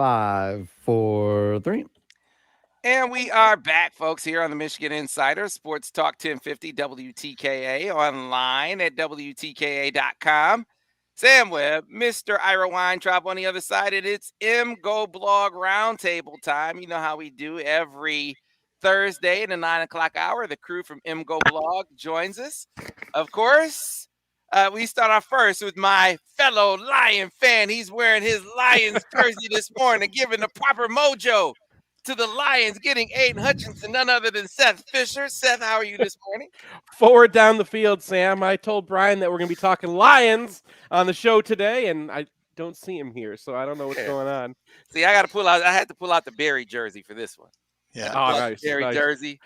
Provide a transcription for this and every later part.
5, 4, 3. And we are back, folks, here on the Michigan Insider, Sports Talk 1050 WTKA, online at WTKA.com. Sam Webb, Mr. Ira Weintraub on the other side, and it's MGoBlog Roundtable time. You know how we do every Thursday in the 9 o'clock hour. The crew from MGoBlog joins us. Of course, we start off first with my fellow Lion fan. He's wearing his Lions jersey this morning, giving the proper mojo to the Lions, getting Aidan Hutchinson, none other than Seth Fisher. Seth, how are you this morning? Forward down the field, Sam. I told Brian that we're going to be talking Lions on the show today, and I don't see him here, so I don't know what's going on. See, I had to pull out the Barry jersey for this one. Yeah, nice. Barry jersey.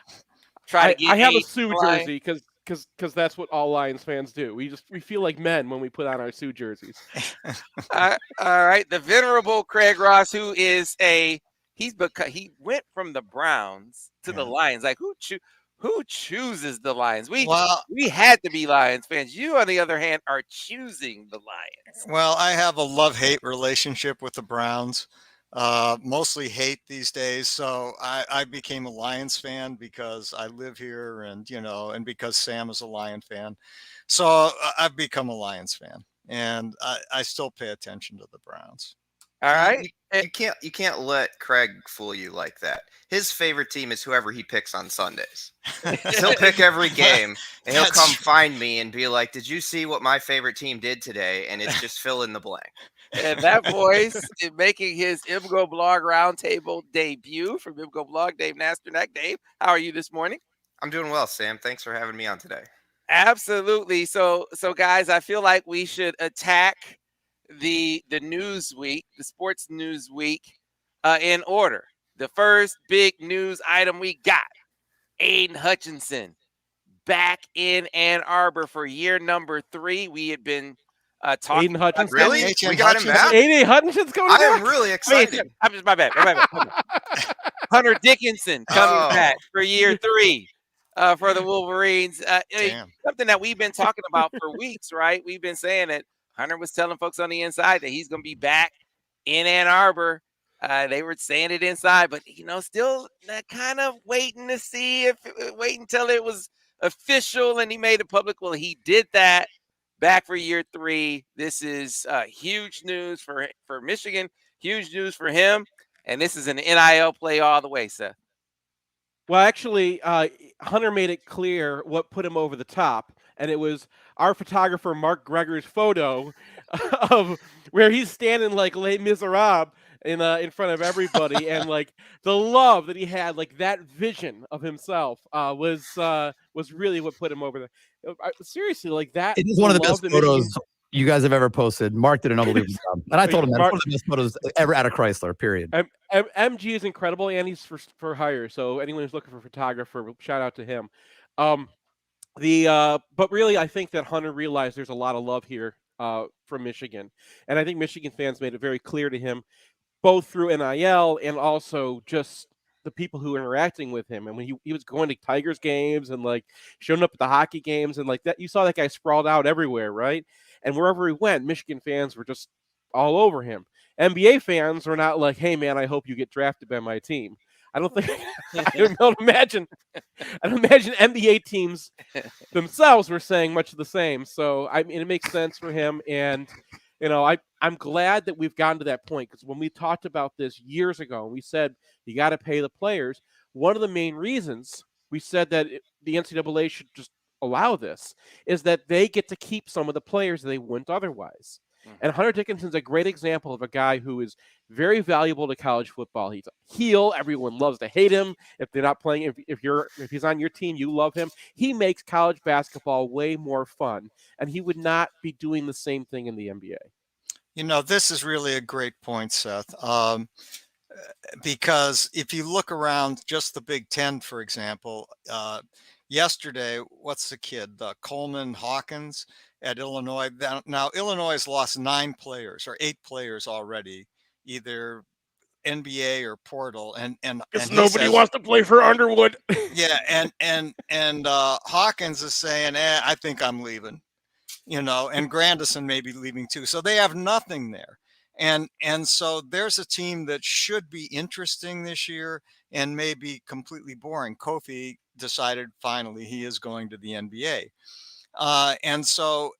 I have a Sioux jersey because that's what all Lions fans do. We feel like men when we put on our Sioux jerseys. All right, the venerable Craig Ross, who is he went from the Browns to the Lions. Like who chooses the Lions? We had to be Lions fans. You, on the other hand, are choosing the Lions. Well, I have a love-hate relationship with the Browns. Mostly hate these days. So I became a Lions fan because I live here and because Sam is a Lion fan. So I've become a Lions fan, and I still pay attention to the Browns. All right. You can't let Craig fool you like that. His favorite team is whoever he picks on Sundays. He'll pick every game, and he'll come find me and be like, "Did you see what my favorite team did today?" And it's just fill in the blank. And that voice is making his MGoBlog Roundtable debut from MGoBlog, Dave Nasternak. Dave, how are you this morning? I'm doing well, Sam. Thanks for having me on today. Absolutely. So guys, I feel like we should attack the news week, the sports news week, in order. The first big news item we got: Aidan Hutchinson back in Ann Arbor for year number 3. We had been talking. Aidan Hutchinson, really? We got him back. Aidan Hutchinson's going I back? am really excited. I'm just my bad. Hunter Dickinson coming back for year 3 for the Wolverines. Something that we've been talking about for weeks, right? We've been saying that Hunter was telling folks on the inside that he's going to be back in Ann Arbor. They were saying it inside, but still kind of waiting to see wait until it was official and he made it public. Well, he did that. Back for year 3. This is huge news for Michigan. Huge news for him, and this is an NIL play all the way, Seth. Well, actually, Hunter made it clear what put him over the top, and it was our photographer Mark Greger's photo of where he's standing like Les Miserables in front of everybody, and like the love that he had, like that vision of himself was really what put him over the. Seriously, like that. It is one of the best photos you guys have ever posted. Mark did an unbelievable job, and I told him that it's one of the best photos ever out of Chrysler. Period. MG is incredible, and he's for hire. So anyone who's looking for a photographer, shout out to him. But really, I think that Hunter realized there's a lot of love here from Michigan, and I think Michigan fans made it very clear to him, both through NIL and also just the people who were interacting with him. And when he was going to Tigers games and like showing up at the hockey games and like that, you saw that guy sprawled out everywhere, right? And wherever he went, Michigan fans were just all over him. NBA fans were not like, "Hey man, I hope you get drafted by my team." I don't think I don't imagine NBA teams themselves were saying much of the same. So I mean, it makes sense for him, and I'm glad that we've gotten to that point, because when we talked about this years ago, we said you got to pay the players. One of the main reasons we said that the NCAA should just allow this is that they get to keep some of the players that they wouldn't otherwise. And Hunter Dickinson's a great example of a guy who is very valuable to college football. He's a heel. Everyone loves to hate him. If they're not playing, if he's on your team, you love him. He makes college basketball way more fun, and he would not be doing the same thing in the NBA. This is really a great point, Seth. Because if you look around just the Big Ten, for example, yesterday, what's the kid? Coleman Hawkins at Illinois. Now, Illinois has lost 9 players or 8 players already, either NBA or portal. And nobody wants to play for Underwood. Yeah, and Hawkins is saying, I think I'm leaving. And Grandison may be leaving too. So they have nothing there. And so there's a team that should be interesting this year and may be completely boring. Kofi decided finally he is going to the NBA. And so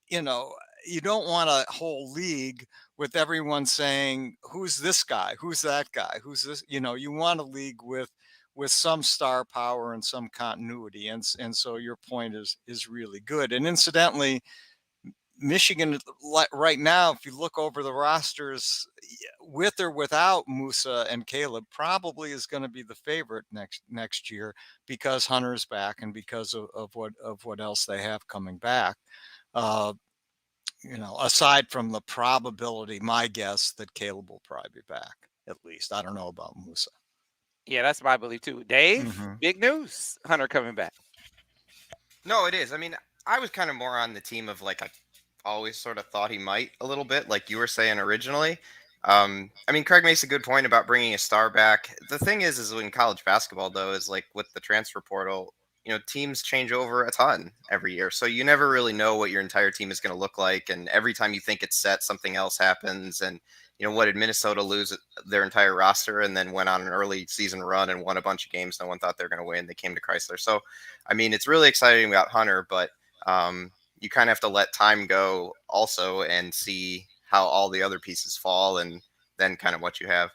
you know, you don't want a whole league with everyone saying, who's this guy? Who's that guy? Who's this? You know, you want a league with some star power and some continuity. And so your point is really good. And incidentally, Michigan right now, if you look over the rosters, with or without Musa and Caleb, probably is going to be the favorite next year because Hunter's back and because of what else they have coming back. You know, aside from the probability, my guess that Caleb will probably be back at least. I don't know about Musa. Yeah, that's my belief too. Dave, big news. Hunter coming back. No, it is. I mean, I was kind of more on the team of like I always sort of thought he might a little bit, like you were saying originally. I mean, Craig makes a good point about bringing a star back. The thing is in college basketball, though, is like with the transfer portal, you know, teams change over a ton every year. So you never really know what your entire team is going to look like. And every time you think it's set, something else happens. And, you know, what did Minnesota lose their entire roster and then went on an early season run and won a bunch of games no one thought they were going to win? They came to Chrysler. So, I mean, it's really exciting about Hunter, but you kind of have to let time go also and see how all the other pieces fall and then kind of what you have.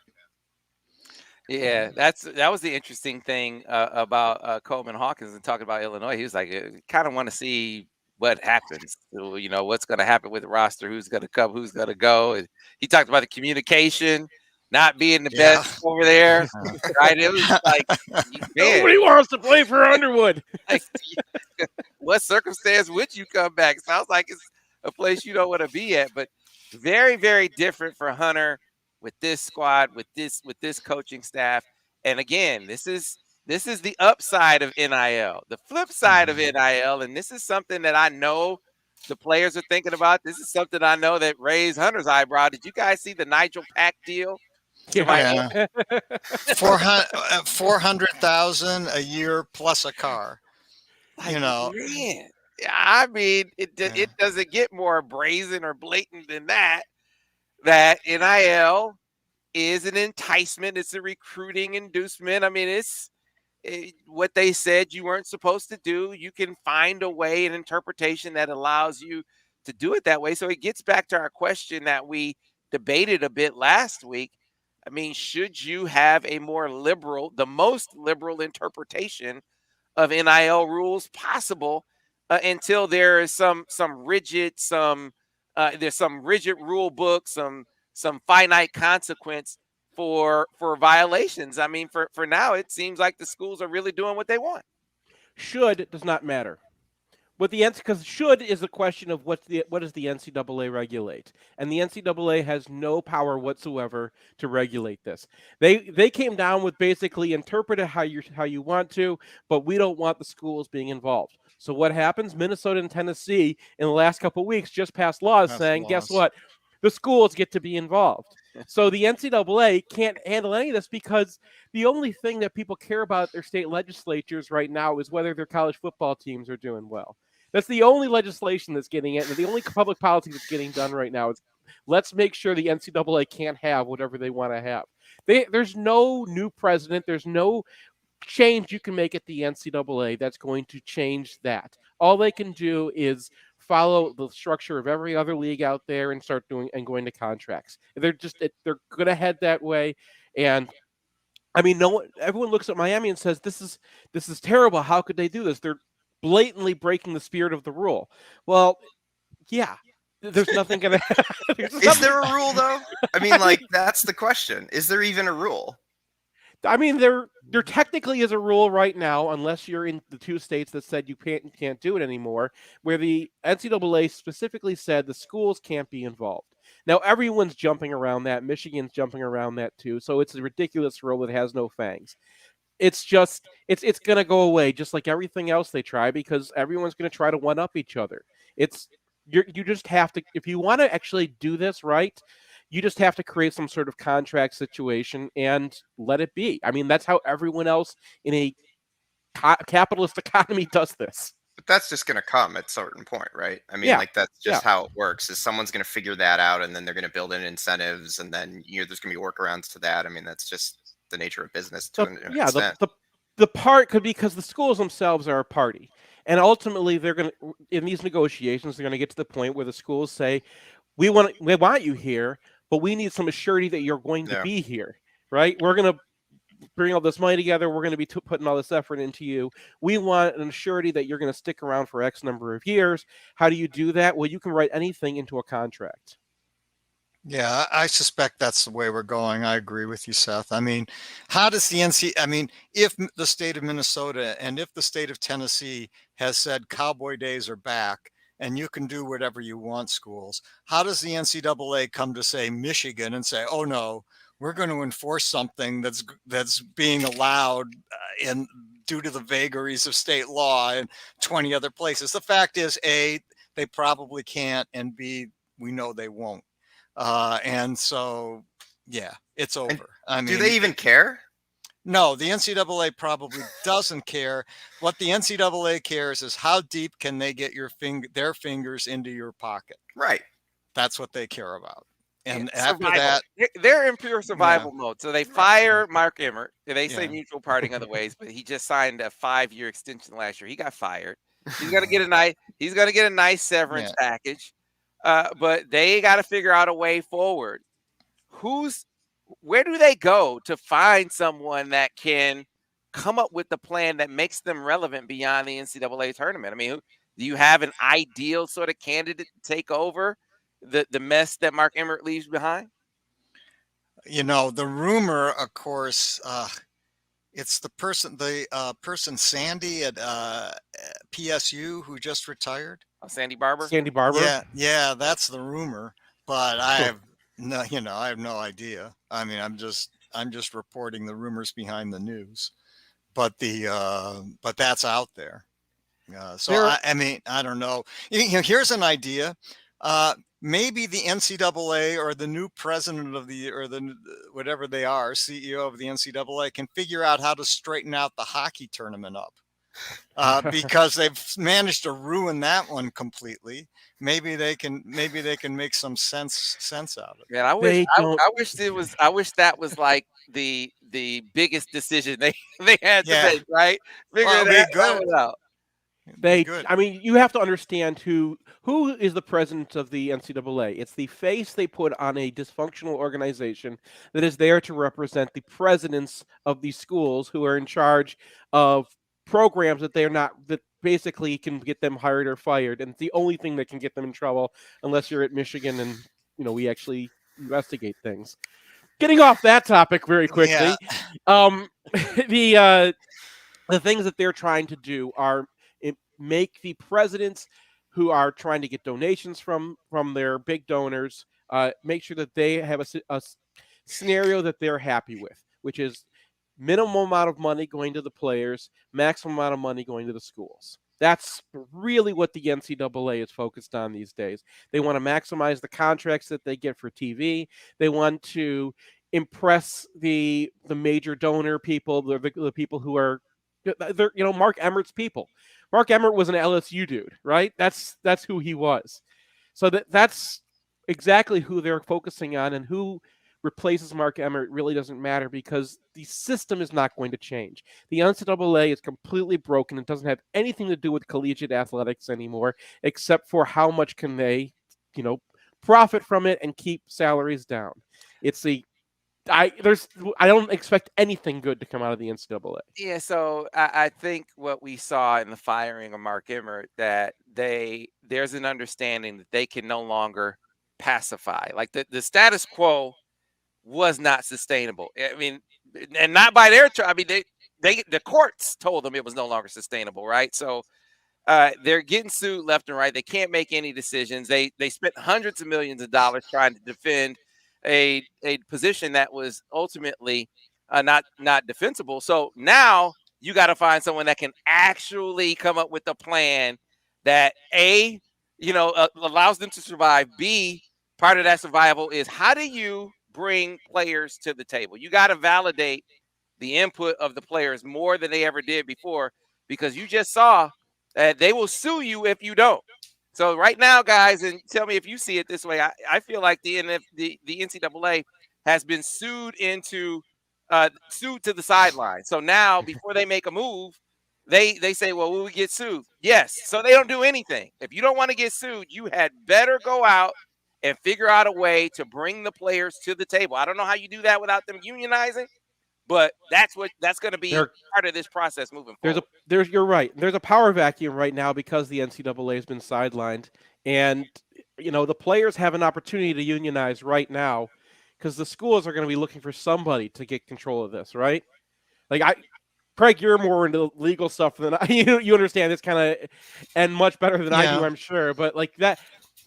Yeah, that was the interesting thing about Coleman Hawkins and talking about Illinois. He was like, kind of want to see what happens. So, you know, what's going to happen with the roster, who's going to come, who's going to go. And he talked about the communication not being the best over there, right? It was like, man, nobody wants to play for Underwood. like, what circumstance would you come back? Sounds like it's a place you don't want to be at, but very, very different for Hunter with this squad, with this coaching staff. And again, this is the upside of NIL. The flip side of NIL, and this is something that I know the players are thinking about. This is something I know that raised Hunter's eyebrow. Did you guys see the Nigel Pack deal? Yeah. 400,000 a year plus a car. You know, man, I mean, it doesn't get more brazen or blatant than that. That NIL is an enticement. It's a recruiting inducement. I mean, it's what they said you weren't supposed to do. You can find a way, an interpretation that allows you to do it that way. So it gets back to our question that we debated a bit last week. I mean, should you have a more liberal, the most liberal interpretation of NIL rules possible until there is some rigid, there's some rigid rule book, some finite consequence for violations. I mean, for now, it seems like the schools are really doing what they want. Should does not matter. Because should is a question of what does the NCAA regulate, and the NCAA has no power whatsoever to regulate this. They came down with basically interpret it how you want to, but we don't want the schools being involved. So what happens? Minnesota and Tennessee in the last couple of weeks just passed laws saying, guess what? The schools get to be involved. So the NCAA can't handle any of this because the only thing that people care about at their state legislatures right now is whether their college football teams are doing well. That's the only legislation that's getting it. And the only public policy that's getting done right now is let's make sure the NCAA can't have whatever they want to have. There's no new president. There's no change you can make at the NCAA that's going to change that. All they can do is follow the structure of every other league out there and start doing and going to contracts. They're going to head that way. And I mean, everyone looks at Miami and says, this is terrible. How could they do this? They're blatantly breaking the spirit of the rule. Well, yeah, there's nothing going to Is there a rule though? I mean, like, that's the question. Is there even a rule? I mean, there technically is a rule right now, unless you're in the two states that said you can't do it anymore, where the NCAA specifically said the schools can't be involved. Now, everyone's jumping around that. Michigan's jumping around that too. So it's a ridiculous rule that has no fangs. It's just, it's going to go away just like everything else they try, because everyone's going to try to one-up each other. You just have to, if you want to actually do this right, you just have to create some sort of contract situation and let it be. I mean, that's how everyone else in a capitalist economy does this. But that's just going to come at a certain point, right? I mean, Yeah, like that's just yeah. how it works. Is someone's going to figure that out, and then they're going to build in incentives, and then there's going to be workarounds to that. I mean, that's just the nature of business to an extent. The part could be because the schools themselves are a party, and ultimately they're going to, in these negotiations, they're going to get to the point where the schools say, we want you here, but we need some assurity that you're going to be here, right? We're going to bring all this money together. We're going to be putting all this effort into you. We want an assurity that you're going to stick around for X number of years. How do you do that? Well, you can write anything into a contract. Yeah, I suspect that's the way we're going. I agree with you, Seth. I mean, how does the I mean, if the state of Minnesota and if the state of Tennessee has said Cowboy Days are back and you can do whatever you want, schools, how does the NCAA come to say Michigan and say, oh no, we're going to enforce something that's being allowed in due to the vagaries of state law and 20 other places? The fact is, A, they probably can't, and B, we know they won't. And so, yeah, it's over. I mean, do they even care? No, the NCAA probably doesn't care. What the NCAA cares is how deep can they get their fingers into your pocket. Right. That's what they care about. And survival. after that, they're in pure survival mode. So they fire Mark Emmert. They say mutual parting other ways, but he just signed a 5-year extension last year. He got fired. He's gonna get a nice severance package. But they got to figure out a way forward. Where do they go to find someone that can come up with the plan that makes them relevant beyond the NCAA tournament? I mean, do you have an ideal sort of candidate to take over the mess that Mark Emmert leaves behind? The rumor, of course, it's the person Sandy at PSU who just retired. Sandy Barber. Yeah, that's the rumor. But I have no idea. I mean, I'm just reporting the rumors behind the news. But but that's out there. I mean, I don't know. Here's an idea. Maybe the NCAA or the new president of whatever they are, CEO of the NCAA, can figure out how to straighten out the hockey tournament up. Because they've managed to ruin that one completely. Maybe they can make some sense out of it. Man, I wish that was like the biggest decision they had to make, right? Figure that one out. I mean, you have to understand who is the president of the NCAA. It's the face they put on a dysfunctional organization that is there to represent the presidents of these schools who are in charge of programs that basically can get them hired or fired. And it's the only thing that can get them in trouble unless you're at Michigan and, we actually investigate things. Getting off that topic very quickly. The things that they're trying to do are make the presidents who are trying to get donations from their big donors, make sure that they have a scenario that they're happy with, which is minimum amount of money going to the players, maximum amount of money going to the schools. That's really what the NCAA is focused on these days. They want to maximize the contracts that they get for TV. They want to impress the major donor people, the people who are, Mark Emmert's people. Mark Emmert was an LSU dude, right? That's who he was. So that's exactly who they're focusing on, and who replaces Mark Emmert really doesn't matter because the system is not going to change. The NCAA is completely broken. It doesn't have anything to do with collegiate athletics anymore, except for how much can they, profit from it and keep salaries down. I don't expect anything good to come out of the NCAA. Yeah, so I think what we saw in the firing of Mark Emmert, that there's an understanding that they can no longer pacify. Like the status quo was not sustainable. I mean, and not by their I mean, the courts told them it was no longer sustainable, right? So they're getting sued left and right. They can't make any decisions. They spent hundreds of millions of dollars trying to defend a position that was ultimately not defensible. So now you got to find someone that can actually come up with a plan that allows them to survive. B, part of that survival is, how do you bring players to the table? You got to validate the input of the players more than they ever did before, because you just saw They will sue you if you don't. So right now, guys, and tell me if you see it this way. I feel like the NCAA has been sued to the sideline. So now, before they make a move, they say, well, will we get sued? Yes. So they don't do anything. If you don't want to get sued, you had better go out and figure out a way to bring the players to the table. I don't know how you do that without them unionizing, but that's going to be part of this process moving forward. You're right. There's a power vacuum right now because the NCAA has been sidelined, and the players have an opportunity to unionize right now because the schools are going to be looking for somebody to get control of this, right? Craig, you're more into legal stuff than I. You understand this kind of, and much better than I do, I'm sure. But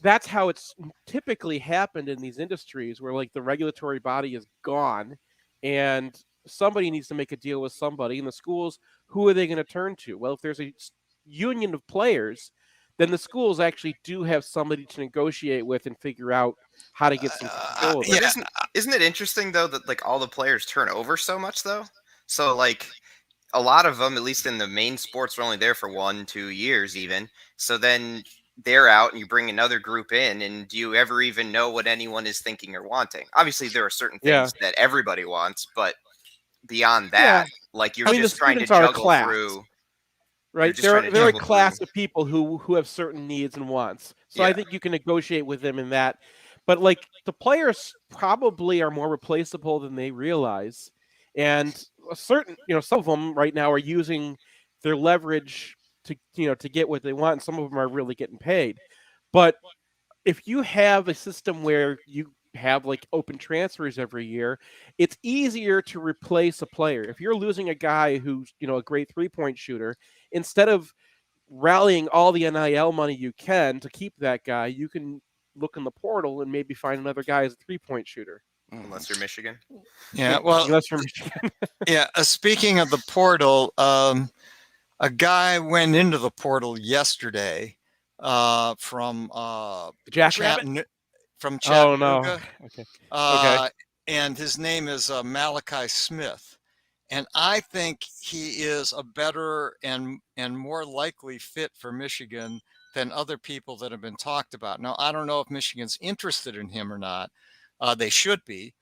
that's how it's typically happened in these industries, where the regulatory body is gone, and somebody needs to make a deal with somebody. And the schools, who are they going to turn to? Well, if there's a union of players, then the schools actually do have somebody to negotiate with and figure out how to get some control of it. Isn't it interesting though that all the players turn over so much though? So a lot of them, at least in the main sports, are only there for 1-2 years even. So then they're out and you bring another group in, and do you ever even know what anyone is thinking or wanting? Obviously, there are certain things that everybody wants, but beyond that, you're just trying to juggle through. Right, they're a class of people who have certain needs and wants. So I think you can negotiate with them in that. But the players probably are more replaceable than they realize, and some of them right now are using their leverage to get what they want, and some of them are really getting paid. But if you have a system where you have open transfers every year, it's easier to replace a player. If you're losing a guy who's a great 3-point shooter, instead of rallying all the NIL money you can to keep that guy, you can look in the portal and maybe find another guy as a 3-point shooter. Unless you're Michigan. Yeah, well, unless you're Michigan. Speaking of the portal, a guy went into the portal yesterday from Jackrabbit? From Chattanooga. Oh, no. Okay. And his name is Malachi Smith. And I think he is a better and more likely fit for Michigan than other people that have been talked about. Now, I don't know if Michigan's interested in him or not. They should be,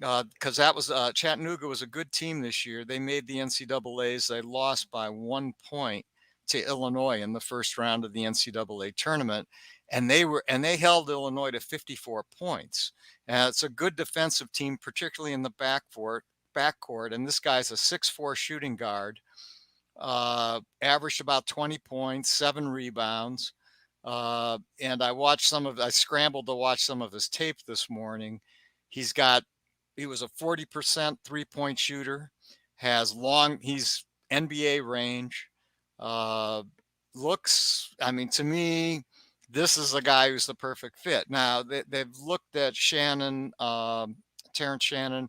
because that was Chattanooga was a good team this year. They made the NCAAs. They lost by 1 point to Illinois in the first round of the NCAA tournament, and they held Illinois to 54 points. It's a good defensive team, particularly in the backcourt. And this guy's a 6'4" shooting guard. Averaged about 20 points, 7 rebounds. And I scrambled to watch some of his tape this morning. He was a 40% 3-point shooter, he's NBA range. To me, this is a guy who's the perfect fit. Now they've looked at Terrence Shannon.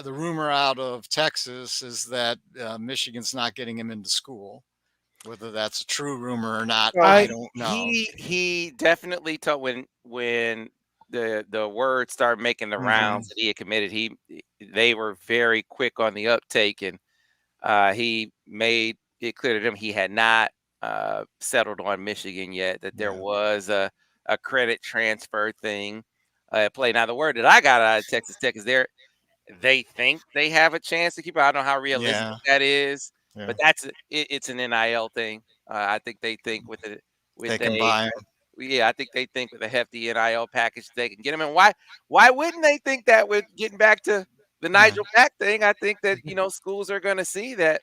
The rumor out of Texas is that Michigan's not getting him into school. Whether that's a true rumor or not, I don't know. He definitely told when the word started making the rounds that he had committed, they were very quick on the uptake, and he made it clear to them he had not settled on Michigan yet, that there was a credit transfer thing at play. Now, the word that I got out of Texas Tech is they think they have a chance to keep it. I don't know how realistic that is. Yeah. But it's an NIL thing. I think they think I think they think with a hefty NIL package they can get him. And why wouldn't they think that with getting back to the Nigel Pack thing? I think that schools are going to see that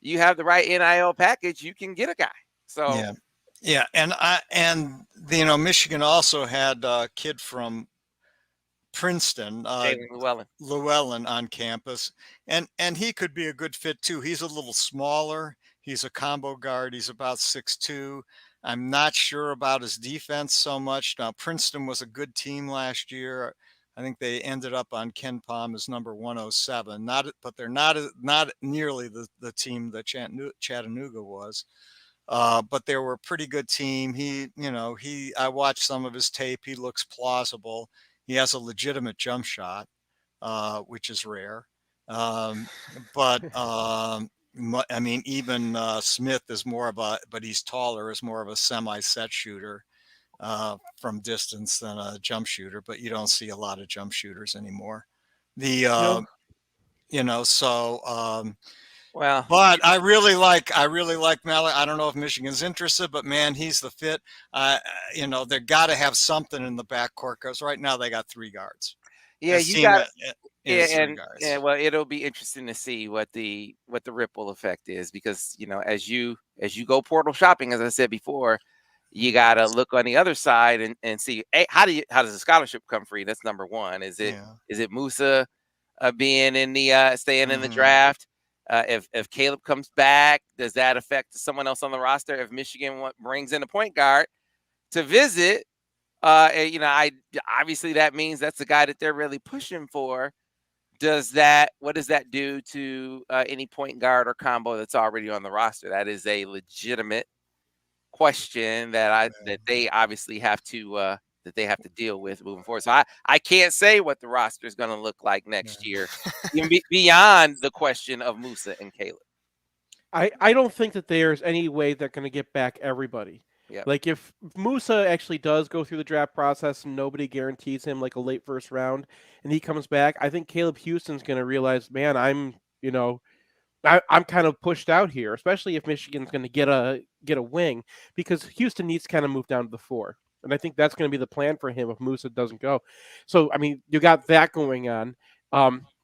you have the right NIL package, you can get a guy. So and Michigan also had a kid from Princeton, Llewellyn on campus, and he could be a good fit too. He's a little smaller. He's a combo guard. He's about 6'2". I'm not sure about his defense so much. Now, Princeton was a good team last year. I think they ended up on Ken Palm as number 107. But they're not nearly the team that Chattanooga was. But they were a pretty good team. I watched some of his tape. He looks plausible. He has a legitimate jump shot, which is rare. I mean, even Smith is more of a, but he's taller, is more of a semi-set shooter from distance than a jump shooter. But you don't see a lot of jump shooters anymore. The Well, but I really like Malley. I don't know if Michigan's interested, but man, he's the fit. They got to have something in the backcourt because right now they got 3 guards. yeah, This you team got is 3 and guys. well, it'll be interesting to see what the ripple effect is because as you go portal shopping, as I said before, you gotta look on the other side and see, hey, how does the scholarship come free? That's number one. Is it Musa being in the staying in the draft? If Caleb comes back, does that affect someone else on the roster? If Michigan brings in a point guard to visit, obviously that means that's the guy that they're really pushing for. What does that do to any point guard or combo that's already on the roster? That is a legitimate question that they obviously have to deal with moving forward. So I can't say what the roster is going to look like next year, even beyond the question of Musa and Caleb. I don't think that there's any way they're going to get back everybody. Yep. Like if Musa actually does go through the draft process and nobody guarantees him like a late first round and he comes back, I think Caleb Houston's going to realize, man, I'm kind of pushed out here, especially if Michigan's going to get a wing, because Houston needs to kind of move down to the 4. And I think that's going to be the plan for him if Musa doesn't go. So, I mean, you got that going on.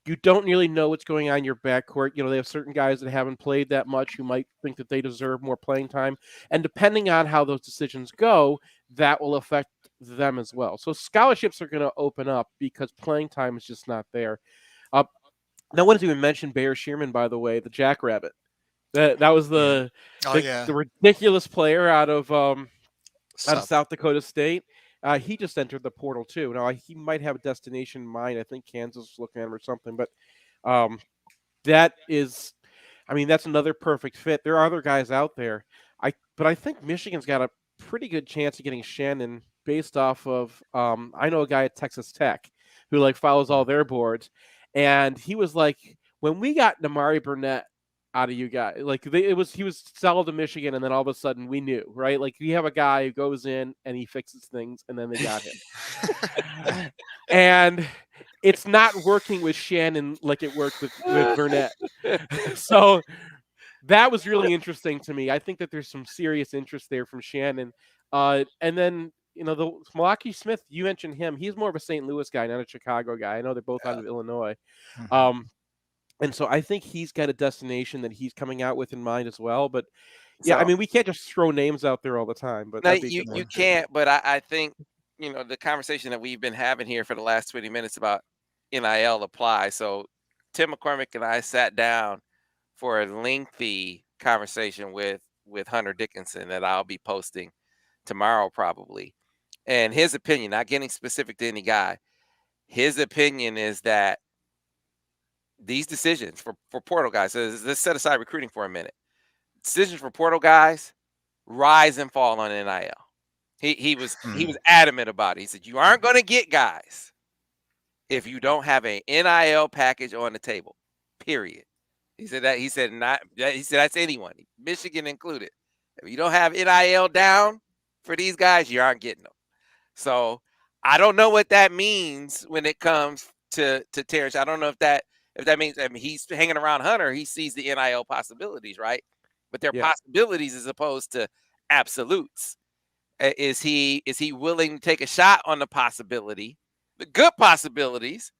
You don't really know what's going on in your backcourt. They have certain guys that haven't played that much who might think that they deserve more playing time. And depending on how those decisions go, that will affect them as well. So scholarships are going to open up because playing time is just not there. No one's even mentioned Bear Shearman, by the way, the Jackrabbit. That was the ridiculous player out of South Dakota State. He just entered the portal too. Now he might have a destination in mind. I think Kansas is looking at him or something. But that's another perfect fit. There are other guys out there. But I think Michigan's got a pretty good chance of getting Shannon based off of. I know a guy at Texas Tech who follows all their boards, and he was like, when we got Damari Burnett out of you guys, he was solid to Michigan, and then all of a sudden we knew, right? You have a guy who goes in and he fixes things, and then they got him. And it's not working with Shannon like it worked with Burnett. So that was really interesting to me. I think that there's some serious interest there from Shannon. And then the Milwaukee Smith, you mentioned him. He's more of a St. Louis guy, not a Chicago guy. I know they're both out of Illinois. Mm-hmm. And so I think he's got a destination that he's coming out with in mind as well. But we can't just throw names out there all the time. But no, you can't. But I think the conversation that we've been having here for the last 20 minutes about NIL applies. So Tim McCormick and I sat down for a lengthy conversation with Hunter Dickinson that I'll be posting tomorrow probably. And his opinion, not getting specific to any guy, his opinion is that these decisions for portal guys, so let's set aside recruiting for a minute. Decisions for portal guys rise and fall on NIL. He was adamant about it. He said, you aren't going to get guys if you don't have an NIL package on the table, period. He said that's anyone, Michigan included. If you don't have NIL down for these guys, you aren't getting them. So I don't know what that means when it comes to Terrence. I don't know if that means, he's hanging around Hunter, he sees the NIL possibilities, right? But they're possibilities as opposed to absolutes. Is he willing to take a shot on the possibility, the good possibilities,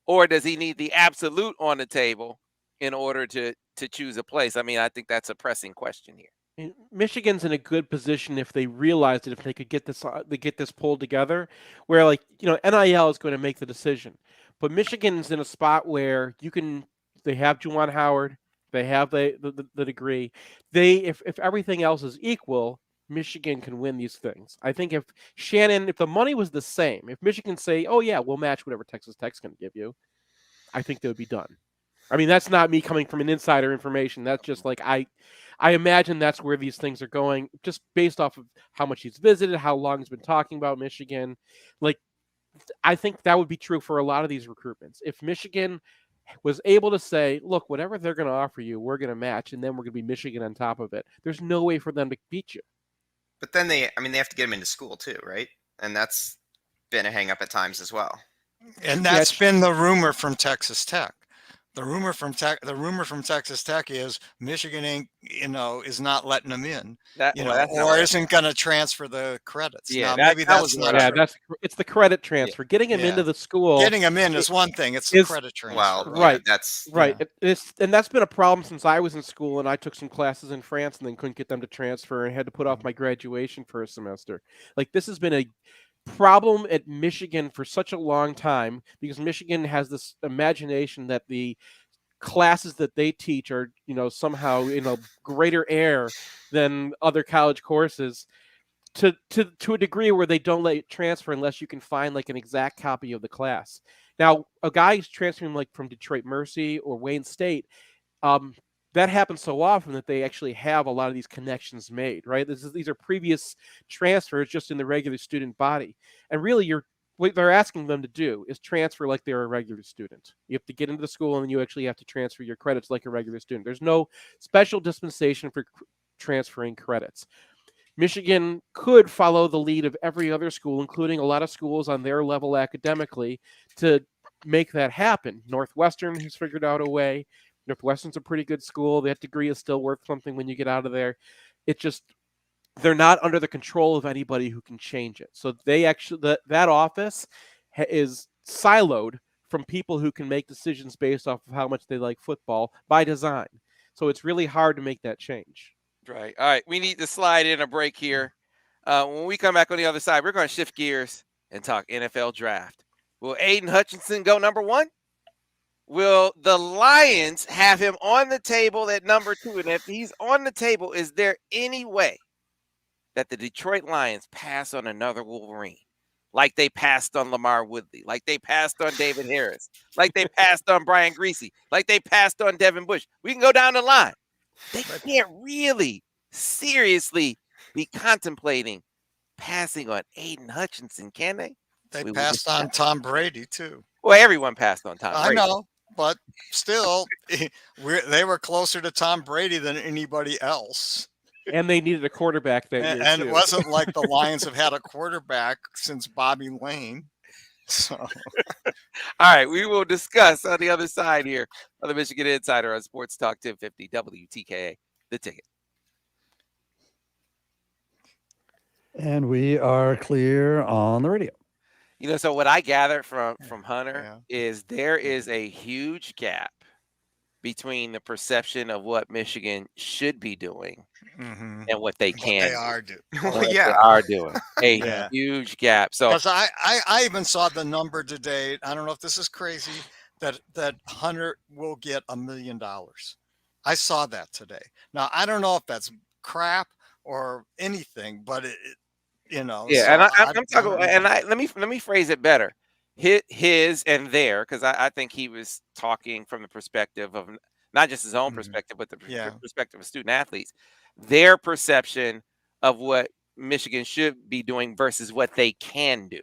or does he need the absolute on the table in order to choose a place? I mean, I think that's a pressing question here. Michigan's in a good position if they realized it, if they could get this pulled together, where NIL is going to make the decision. But Michigan's in a spot where they have Juwan Howard, they have the degree. If everything else is equal, Michigan can win these things. I think if the money was the same, if Michigan say, oh yeah, we'll match whatever Texas Tech's going to give you, I think they would be done. I mean, that's not me coming from an insider information. That's just I imagine that's where these things are going, just based off of how much he's visited, how long he's been talking about Michigan. I think that would be true for a lot of these recruitments. If Michigan was able to say, look, whatever they're going to offer you, we're going to match, and then we're going to be Michigan on top of it. There's no way for them to beat you. But then they have to get them into school too, right? And that's been a hang up at times as well. And that's been the rumor from Texas Tech. The rumor from Texas Tech is Michigan ain't, is not letting them in, or isn't going to transfer the credits. Yeah, now, maybe that's not. Yeah, it's the credit transfer. Getting them into the school. Getting them in is one thing. It's the credit transfer. Well, right. That's right. Yeah. And that's been a problem since I was in school, and I took some classes in France and then couldn't get them to transfer and had to put off my graduation for a semester. Like, this has been a problem at Michigan for such a long time because Michigan has this imagination that the classes that they teach are, somehow in a greater air than other college courses to a degree where they don't let it transfer unless you can find like an exact copy of the class. Now, a guy who's transferring like from Detroit Mercy or Wayne State, that happens so often that they actually have a lot of these connections made, right? These are previous transfers just in the regular student body. And really, what they're asking them to do is transfer like they're a regular student. You have to get into the school, and then you actually have to transfer your credits like a regular student. There's no special dispensation for transferring credits. Michigan could follow the lead of every other school, including a lot of schools on their level academically, to make that happen. Northwestern has figured out a way. Northwestern's a pretty good school. That degree is still worth something when you get out of there. It just, they're not under the control of anybody who can change it. So they actually, that office is siloed from people who can make decisions based off of how much they like football by design. So it's really hard to make that change. Right. All right. We need to slide in a break here. When we come back on the other side, we're going to shift gears and talk NFL draft. Will Aidan Hutchinson go number 1? Will the Lions have him on the table at number 2? And if he's on the table, is there any way that the Detroit Lions pass on another Wolverine? Like they passed on Lamar Woodley, like they passed on David Harris, like they passed on Brian Greasy, like they passed on Devin Bush. We can go down the line. They can't really seriously be contemplating passing on Aidan Hutchinson, can they? They passed on Tom Brady, too. Well, everyone passed on Tom Brady. I know, but still, they were closer to Tom Brady than anybody else. And they needed a quarterback that year, and too. It wasn't like the Lions have had a quarterback since Bobby Lane. So, all right, we will discuss on the other side here on the Michigan Insider on Sports Talk 1050 WTKA, The Ticket. And we are clear on the radio. So what I gathered from Hunter is there is a huge gap between the perception of what Michigan should be doing and what they can do. They are doing a huge gap. So because I even saw the number today. I don't know if this is crazy that Hunter will get $1 million. I saw that today. Now I don't know if that's crap or anything, but Yeah, so and I'm talking. And let me phrase it better. His and their, because I think he was talking from the perspective of not just his own perspective, but the perspective of student athletes. Their perception of what Michigan should be doing versus what they can do.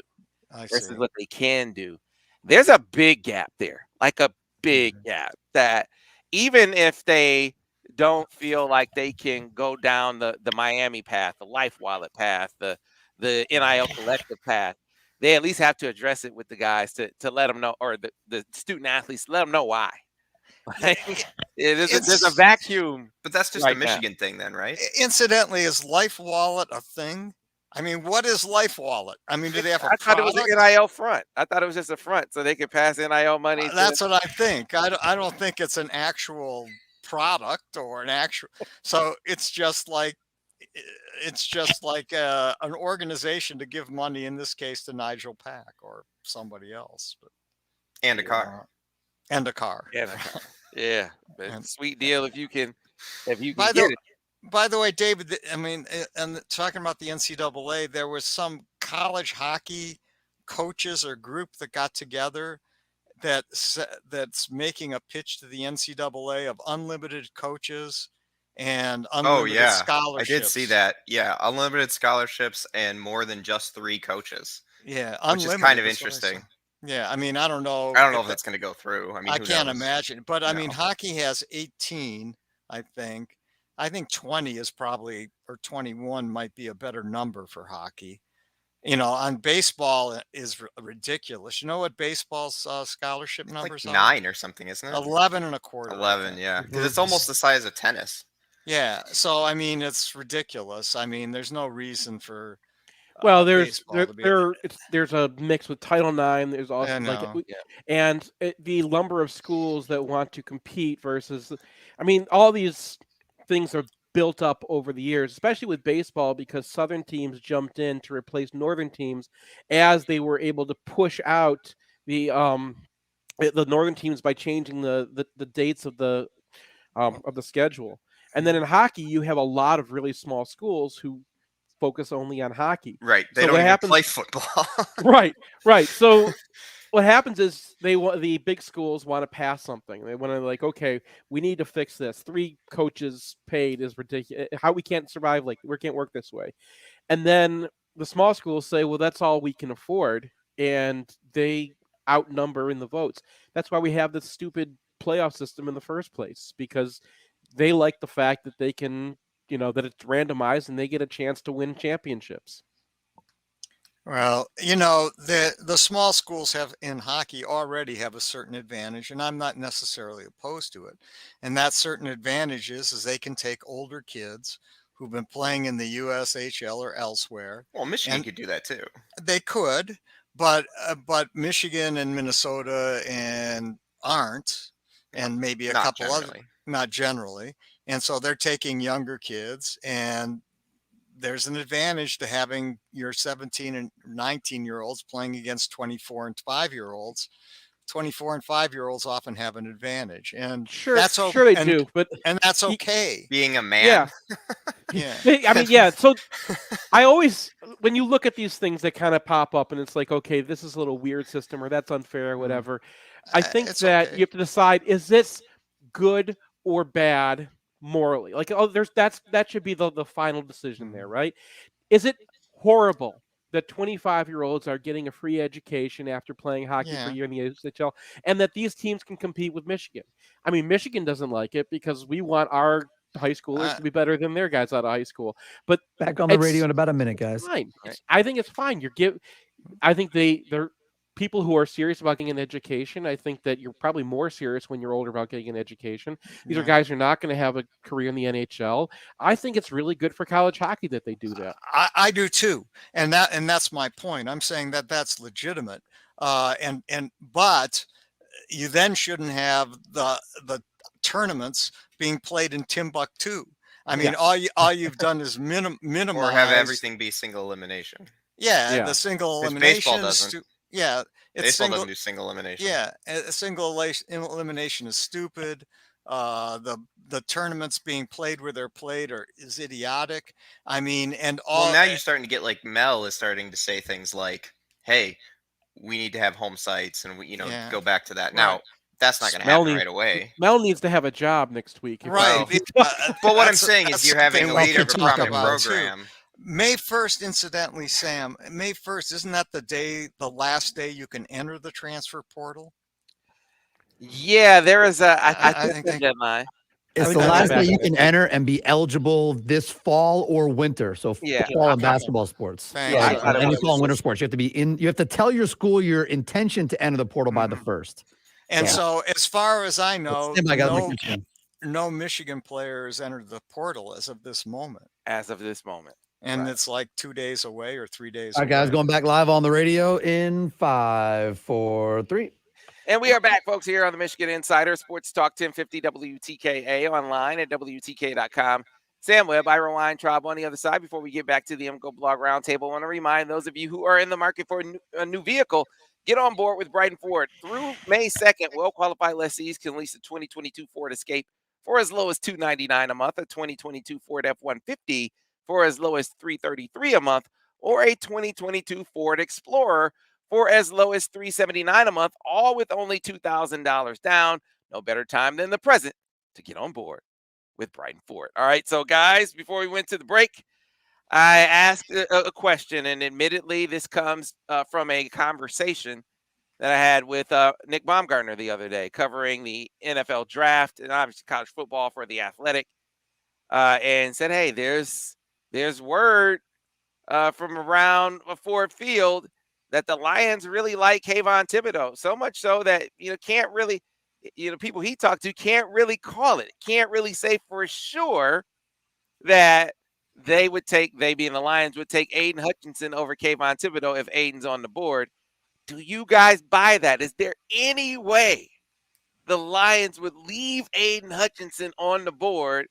What they can do. There's a big gap there, like a big gap that even if they don't feel like they can go down the Miami path, the Life Wallet path, the NIL collective path, they at least have to address it with the guys to let them know, or the student athletes, let them know why. There's a vacuum. But that's just a Michigan thing then, right? Incidentally, is Life Wallet a thing? I mean, what is Life Wallet? I mean, do they have a I thought it was an NIL front. I thought it was just a front so they could pass NIL money. That's what I think. I don't think it's an actual product or an actual. So it's just like an organization to give money, in this case to Nigel Pack or somebody else. And a car. And a car. Yeah, but sweet deal if you can get it. By the way, David, I mean, and talking about the NCAA, there was some college hockey coaches or group that got together that's making a pitch to the NCAA of unlimited coaches and unlimited scholarships. I did see that. Yeah, unlimited scholarships and more than just 3 coaches. Yeah, which is kind of interesting. Yeah, I mean, I don't know. I don't know if that's going to go through. I mean, I who can't knows? imagine. But I mean, No. hockey has 18, I think. I think 20 is probably, or 21 might be a better number for hockey. On baseball is ridiculous. You know what baseball's scholarship It's like numbers are? 9 or something, isn't it? 11 and a quarter. I 11, think. yeah, because it's almost the size of tennis. Yeah. So, I mean, it's ridiculous. I mean, there's no reason for Well, baseball to be. there's a mix with Title IX. There's I also know. and the number of schools that want to compete versus, I mean, all these things are built up over the years, especially with baseball, because Southern teams jumped in to replace Northern teams as they were able to push out the Northern teams by changing the dates of the schedule. And then in hockey, you have a lot of really small schools who focus only on hockey. Right. They So don't what even happens? play football. Right. So what happens is the big schools want to pass something. They want to like, okay, we need to fix this. 3 coaches paid is ridiculous. How we can't survive, like we can't work this way. And then the small schools say, well, that's all we can afford, and they outnumber in the votes. That's why we have this stupid playoff system in the first place, because they like the fact that they can, that it's randomized and they get a chance to win championships. Well, the small schools in hockey already have a certain advantage, and I'm not necessarily opposed to it. And that certain advantage is they can take older kids who've been playing in the USHL or elsewhere. Well, Michigan And could do that too. they could, but Michigan and Minnesota and aren't, and maybe a Not couple other, generally. not generally. And so they're taking younger kids, and there's an advantage to having your 17 and 19-year-olds playing against 24 and 5-year-olds. 24 and 5-year-olds often have an advantage, and Sure they and, do, but and that's okay. Being a man. yeah. Yeah. I mean, yeah. So I always, when you look at these things that kind of pop up, and it's like, okay, this is a little weird system, or that's unfair, or whatever. I think It's that okay. you have to decide: is this good or bad morally? Like, that should be the final decision there, right? Is it horrible that 25-year-olds are getting a free education after playing hockey for a year in the USHL, and that these teams can compete with Michigan? I mean, Michigan doesn't like it because we want our high schoolers to be better than their guys out of high school. But Back on the radio in about a minute, guys. fine. I think it's fine. I think they're people who are serious about getting an education. I think that you're probably more serious when you're older about getting an education. These are guys who are not going to have a career in the NHL. I think it's really good for college hockey that they do that. I do too, and that's my point. I'm saying that that's legitimate, but you then shouldn't have the tournaments being played in Timbuktu. I mean, all you've done is minimize, Or have everything be single elimination. Yeah, the single elimination. Baseball doesn't. Baseball doesn't do single elimination. Yeah, a single elimination is stupid. The tournaments being played where they're played is idiotic. I mean, and all. Well, now you're starting to get like Mel is starting to say things like, "Hey, we need to have home sites, and we, go back to that." Right. Now, that's not going to happen right away. Mel needs to have a job next week. Right. But what I'm saying is you're having a leader of a prominent program. May 1st, incidentally, Sam, May 1st, isn't that the last day you can enter the transfer portal? Yeah, there is I think the deadline. It's the last day you can enter and be eligible this fall or winter. So football and basketball sports. Any fall and winter sports. You have to be you have to tell your school your intention to enter the portal by the 1st. And so as far as I know, no Michigan players entered the portal as of this moment. And it's like 2 days away or 3 days away. All right, guys, going back live on the radio in 5, 4, 3. And we are back, folks, here on the Michigan Insider Sports Talk 1050 WTKA, online at WTKA.com. Sam Webb, Ira Weintraub on the other side. Before we get back to the MGoBlog Roundtable, I want to remind those of you who are in the market for a new vehicle, get on board with Brighton Ford. Through May 2nd, well-qualified lessees can lease a 2022 Ford Escape for as low as $299 a month, a 2022 Ford F-150 for as low as $333 a month, or a 2022 Ford Explorer for as low as $379 a month, all with only $2,000 down. No better time than the present to get on board with Brighton Ford. All right, so guys, before we went to the break, I asked a question, and admittedly, this comes from a conversation that I had with Nick Baumgartner the other day, covering the NFL draft and obviously college football for The Athletic, and said, hey, there's word from around Ford Field that the Lions really like Kayvon Thibodeau, so much so that, can't really, people he talked to can't really call it, can't really say for sure that they being the Lions, would take Aidan Hutchinson over Kayvon Thibodeau if Aidan's on the board. Do you guys buy that? Is there any way the Lions would leave Aidan Hutchinson on the board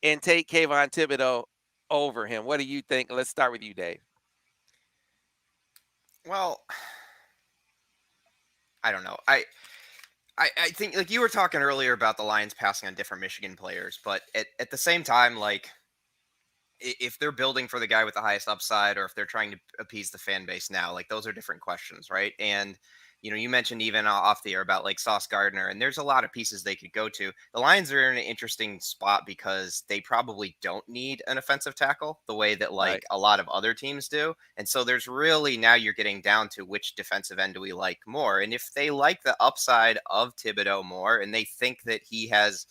and take Kayvon Thibodeau over him? What do you think? Let's start with you, Dave. Well, I don't know. I think, like you were talking earlier about the Lions passing on different Michigan players, but at the same time, like, if they're building for the guy with the highest upside, or if they're trying to appease the fan base now, like, those are different questions, right? And you mentioned even off the air about like Sauce Gardner, and there's a lot of pieces they could go to. The Lions are in an interesting spot because they probably don't need an offensive tackle the way that like a lot of other teams do. And so there's really, now you're getting down to which defensive end do we like more. And if they like the upside of Thibodeau more, and they think that he has,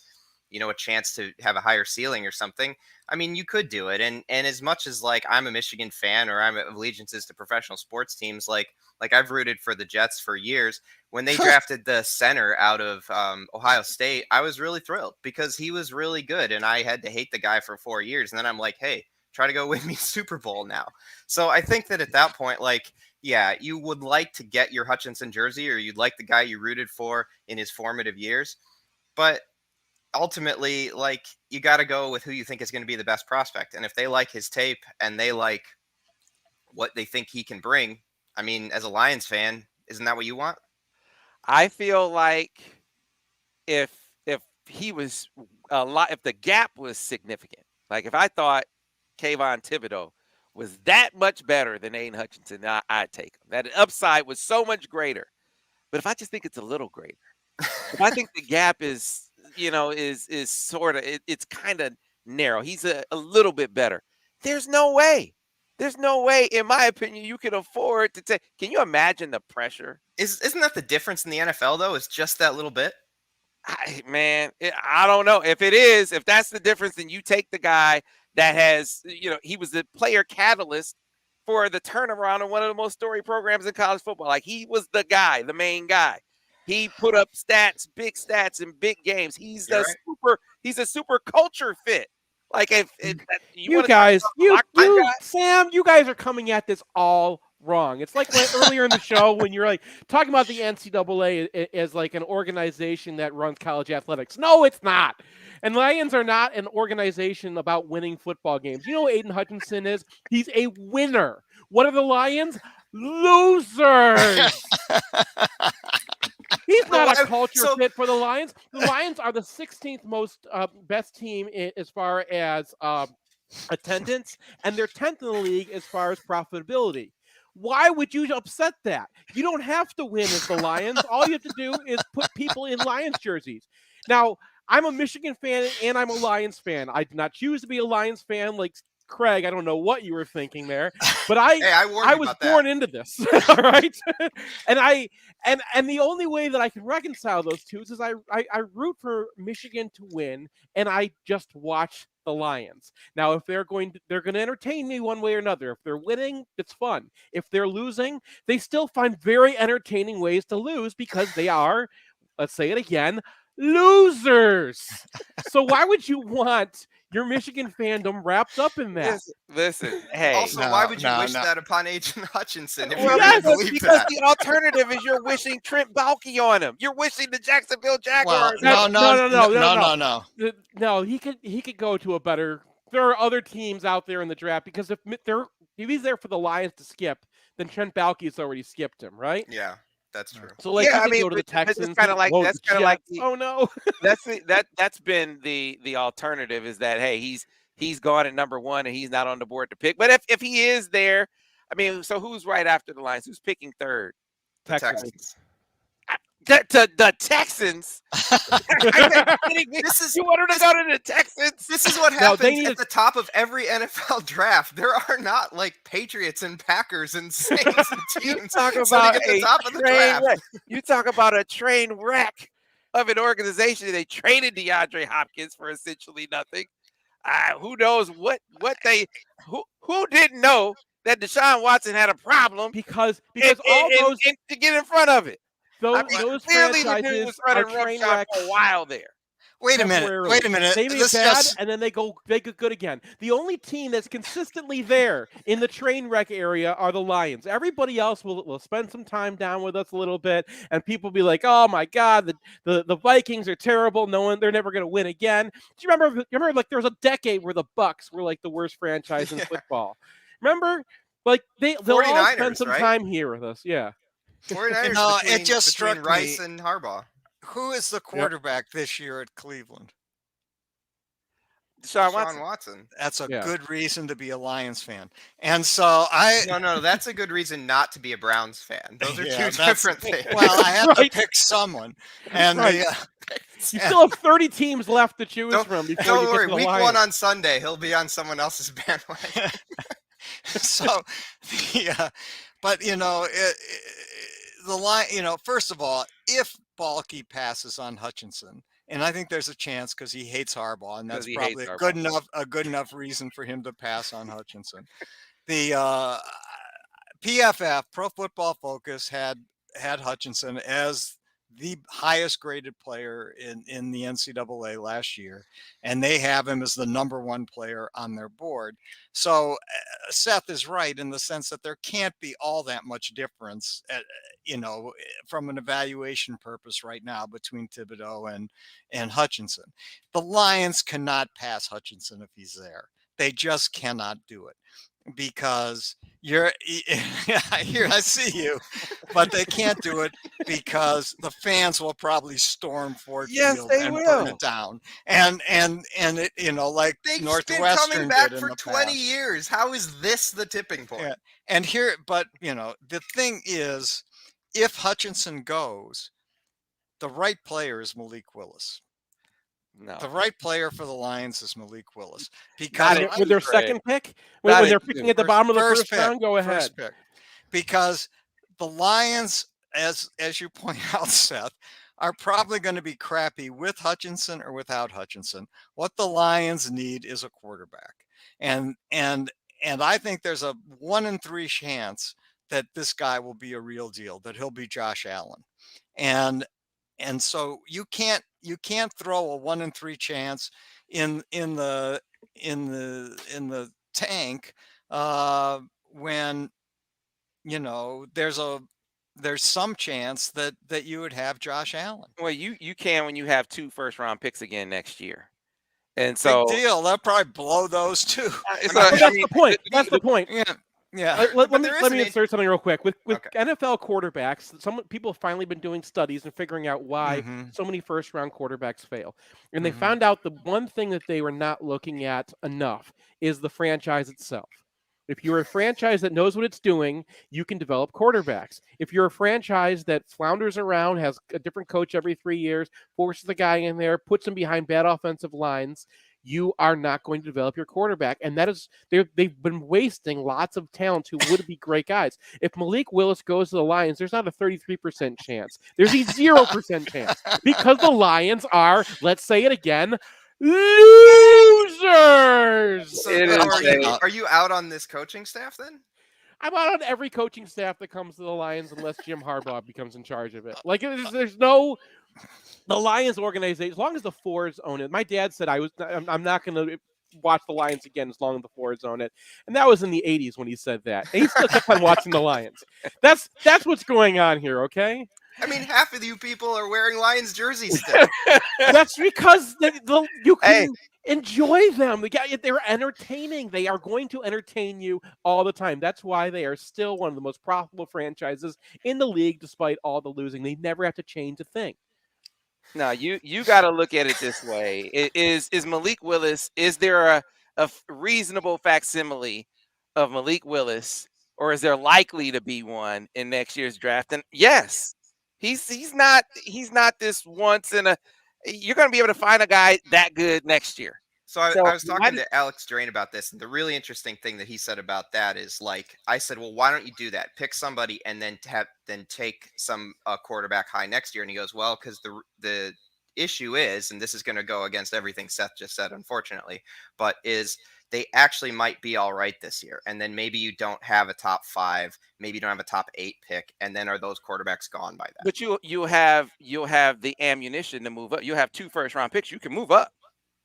a chance to have a higher ceiling or something, I mean, you could do it. And as much as like I'm a Michigan fan, or I'm allegiances to professional sports teams, like I've rooted for the Jets for years. When they drafted the center out of Ohio State, I was really thrilled because he was really good, and I had to hate the guy for 4 years. And then I'm like, hey, try to go win me Super Bowl now. So I think that at that point, like, yeah, you would like to get your Hutchinson jersey, or you'd like the guy you rooted for in his formative years. But ultimately, like, you got to go with who you think is going to be the best prospect. And if they like his tape and they like what they think he can bring, I mean, as a Lions fan, isn't that what you want? I feel like if he was if the gap was significant, like if I thought Kayvon Thibodeau was that much better than Aidan Hutchinson, I'd take him. That upside was so much greater. But if I just think it's a little greater, if I think the gap is, is sort of, it's kind of narrow, he's a little bit better, there's no way, in my opinion, you can afford to take. Can you imagine the pressure? Isn't that the difference in the NFL, though? Is just that little bit? I don't know. If that's the difference, then you take the guy that has, he was the player catalyst for the turnaround of one of the most storied programs in college football. Like, he was the guy, the main guy. He put up big stats in big games. He's a super culture fit. Like, if you guys, Sam, you guys are coming at this all wrong. It's like earlier in the show when you're like talking about the NCAA as like an organization that runs college athletics. No, it's not. And Lions are not an organization about winning football games. You know what Aidan Hutchinson is? He's a winner. What are the Lions? Losers. He's not a culture fit for the Lions. The Lions are the 16th most best team as far as attendance, and they're 10th in the league as far as profitability. Why would you upset that? You don't have to win as the Lions. All you have to do is put people in Lions jerseys. Now, I'm a Michigan fan and I'm a Lions fan. I did not choose to be a Lions fan like Craig. I don't know what you were thinking there, but I was born into this. All right. And the only way that I can reconcile those two is I root for Michigan to win, and I just watch the Lions. Now, if they're going to entertain me one way or another. If they're winning, it's fun. If they're losing, they still find very entertaining ways to lose because they are, let's say it again, losers. So why would you want your Michigan fandom wrapped up in that? Listen, hey. Also, why would you wish that upon Aidan Hutchinson? If because the alternative is you're wishing Trent Baalke on him. You're wishing the Jacksonville Jaguars. Well, no. He could go to a better. There are other teams out there in the draft because if he's there for the Lions to skip, then Trent Baalke has already skipped him, right? Yeah. That's true. So like, yeah, go to the Texans. That's kind of like oh no. that's been the alternative is that, hey, he's gone at number one and he's not on the board to pick. But if he is there, I mean, so who's right after the Lions? Who's picking third? Texans. the Texans. This is you wanted to go to the Texans. This is what happens at the top of every NFL draft. There are not like Patriots and Packers and Saints and teams You talk sitting about at the a top of the train draft. wreck. You talk about a train wreck of an organization. They traded DeAndre Hopkins for essentially nothing. Who knows what they who didn't know that Deshaun Watson had a problem because all those to get in front of it. Those clearly franchises the dude was running are train roughshod wrecks. for a while there. Wait a minute. They get bad and then they go good again. The only team that's consistently there in the train wreck area are the Lions. Everybody else will spend some time down with us a little bit, and people be like, "Oh my God, the Vikings are terrible. They're never going to win again." Do you remember? Like there was a decade where the Bucks were like the worst franchise in football. Remember? Like they'll all spend some time here with us. Yeah. 49ers it just struck Rice me. and Harbaugh. Who is the quarterback this year at Cleveland? Deshaun Watson. That's a good reason to be a Lions fan. And so No, that's a good reason not to be a Browns fan. Those are two different things. Well, I have to pick someone. And you still have 30 teams left to choose from before don't you worry, get to the week Lions. 1 on Sunday, he'll be on someone else's bandwagon. So but the line, first of all, if Balky passes on Hutchinson, and I think there's a chance because he hates Harbaugh, and that's probably a good enough reason for him to pass on Hutchinson. The PFF, Pro Football Focus, had Hutchinson as the highest graded player in the NCAA last year, and they have him as the #1 player on their board. So Seth is right in the sense that there can't be all that much difference, from an evaluation purpose right now between Thibodeau and Hutchinson. The Lions cannot pass Hutchinson if he's there. They just cannot do it. Because here I see you, but they can't do it because the fans will probably storm Ford Field and burn it down. And it, like they've Northwestern been coming back did for in the 20 past. years. How is this the tipping point? Yeah. And here, but the thing is, if Hutchinson goes, the right player is Malik Willis. No. The right player for the Lions is Malik Willis. Because with their second pick, when they're picking at the bottom of the first round, go ahead. First pick. Because the Lions, as you point out, Seth, are probably going to be crappy with Hutchinson or without Hutchinson. What the Lions need is a quarterback, and I think there's a 1 in 3 chance that this guy will be a real deal, that he'll be Josh Allen, and so you can't throw a 1 in 3 chance in the tank when there's some chance that you would have Josh Allen. Well, you can when you have 2 first-round picks again next year, and so big deal. They'll probably blow those too. That's the point. That's the point. Yeah. Let me insert something real quick. With NFL quarterbacks, some people have finally been doing studies and figuring out why so many first-round quarterbacks fail. And they found out the one thing that they were not looking at enough is the franchise itself. If you're a franchise that knows what it's doing, you can develop quarterbacks. If you're a franchise that flounders around, has a different coach every 3 years, forces the guy in there, puts him behind bad offensive lines, you are not going to develop your quarterback. And that is, they've been wasting lots of talent who would be great guys. If Malik Willis goes to the Lions, there's not a 33% chance. There's a 0% chance because the Lions are, let's say it again, losers. So are you out on this coaching staff then? I'm out on every coaching staff that comes to the Lions unless Jim Harbaugh becomes in charge of it. Like there's no. The Lions organization, as long as the Fords own it. My dad said I'm not going to watch the Lions again as long as the Fords own it, and that was in the 80s when he said that. And he still kept on watching the Lions. That's what's going on here, okay? I mean, half of you people are wearing Lions jerseys still. That's because you can enjoy them. They're entertaining. They are going to entertain you all the time. That's why they are still one of the most profitable franchises in the league, despite all the losing. They never have to change a thing. No, you got to look at it this way. Is Malik Willis, is there a reasonable facsimile of Malik Willis, or is there likely to be one in next year's draft? And yes, He's not this once in a. You're going to be able to find a guy that good next year. So I was talking to Alex Drain about this, and the really interesting thing that he said about that is, like, I said, well, why don't you do that? Pick somebody and then take some quarterback high next year. And he goes, well, because the issue is, and this is going to go against everything Seth just said, unfortunately, but is they actually might be all right this year. And then maybe you don't have a top 5, maybe you don't have a top 8 pick, and then are those quarterbacks gone by that? But you'll have the ammunition to move up. You have 2 first-round picks. You can move up.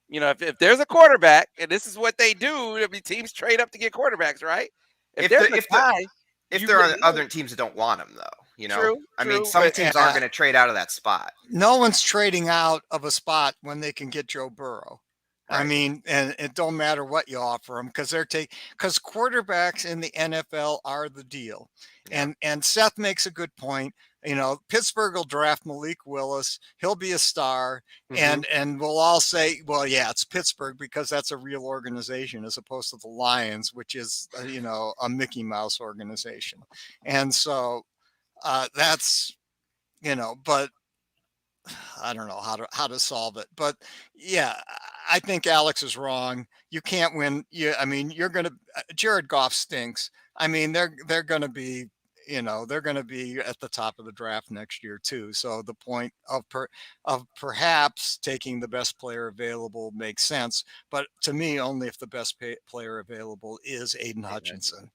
You know, if there's a quarterback, and this is what they do, I mean, teams trade up to get quarterbacks, right? If there are other teams that don't want him, though, you know, true, I mean, some teams aren't going to trade out of that spot. No one's trading out of a spot when they can get Joe Burrow. Right. I mean, and it don't matter what you offer them, because because quarterbacks in the NFL are the deal. Yeah. And Seth makes a good point. You know, Pittsburgh will draft Malik Willis. He'll be a star. Mm-hmm. And we'll all say, well, yeah, it's Pittsburgh because that's a real organization as opposed to the Lions, which is, you know, a Mickey Mouse organization. And so that's, you know, but I don't know how to solve it. But yeah, I think Alex is wrong. You can't win. I mean, Jared Goff stinks. I mean, they're going to be, you know, they're going to be at the top of the draft next year too. So the point of perhaps taking the best player available makes sense. But to me, only if the best player available is Aidan Hutchinson.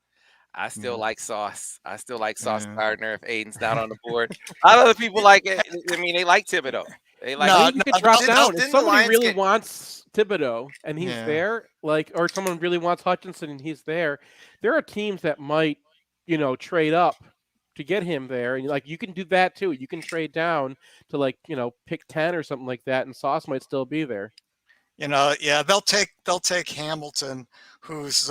I still like Sauce. I still like Sauce Gardner if Aiden's not on the board. A lot of other people like it. I mean, they like Thibodeau. They like you can drop down. If somebody really wants Thibodeau and he's there, like, or someone really wants Hutchinson and he's there, there are teams that might, you know, trade up to get him there. And like, you can do that too. You can trade down to, like, you know, pick 10 or something like that, and Sauce might still be there. You know, yeah, they'll take Hamilton, who's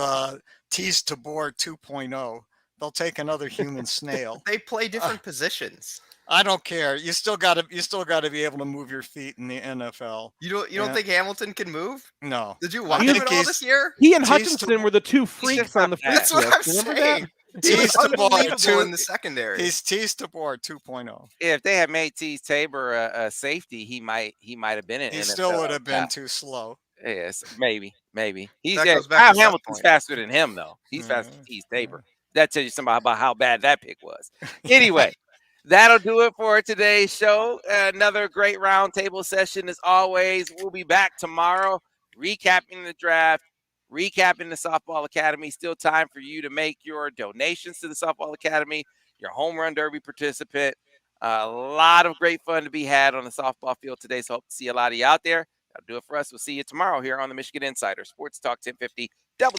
teased to board 2.0. They'll take another human snail. They play different positions. I don't care. You still got to be able to move your feet in the NFL. You don't think Hamilton can move? No. Did you watch him at all this year? He and Hutchinson were the 2 freaks on the field. That's what I'm saying. Tease to board in the secondary. He's teased to board 2.0. If they had made Tease Tabor a safety, he might have been in. He still would have been too slow. Yes, maybe. Kyle Hamilton's faster than him, though. He's faster than Tease Tabor. That tells you something about how bad that pick was. Anyway, that'll do it for today's show. Another great roundtable session as always. We'll be back tomorrow, recapping the draft, recapping the Softball Academy. Still time for you to make your donations to the Softball Academy, your home run derby participant. A lot of great fun to be had on the softball field today. So hope to see a lot of you out there. That'll do it for us. We'll see you tomorrow here on the Michigan Insider Sports Talk 1050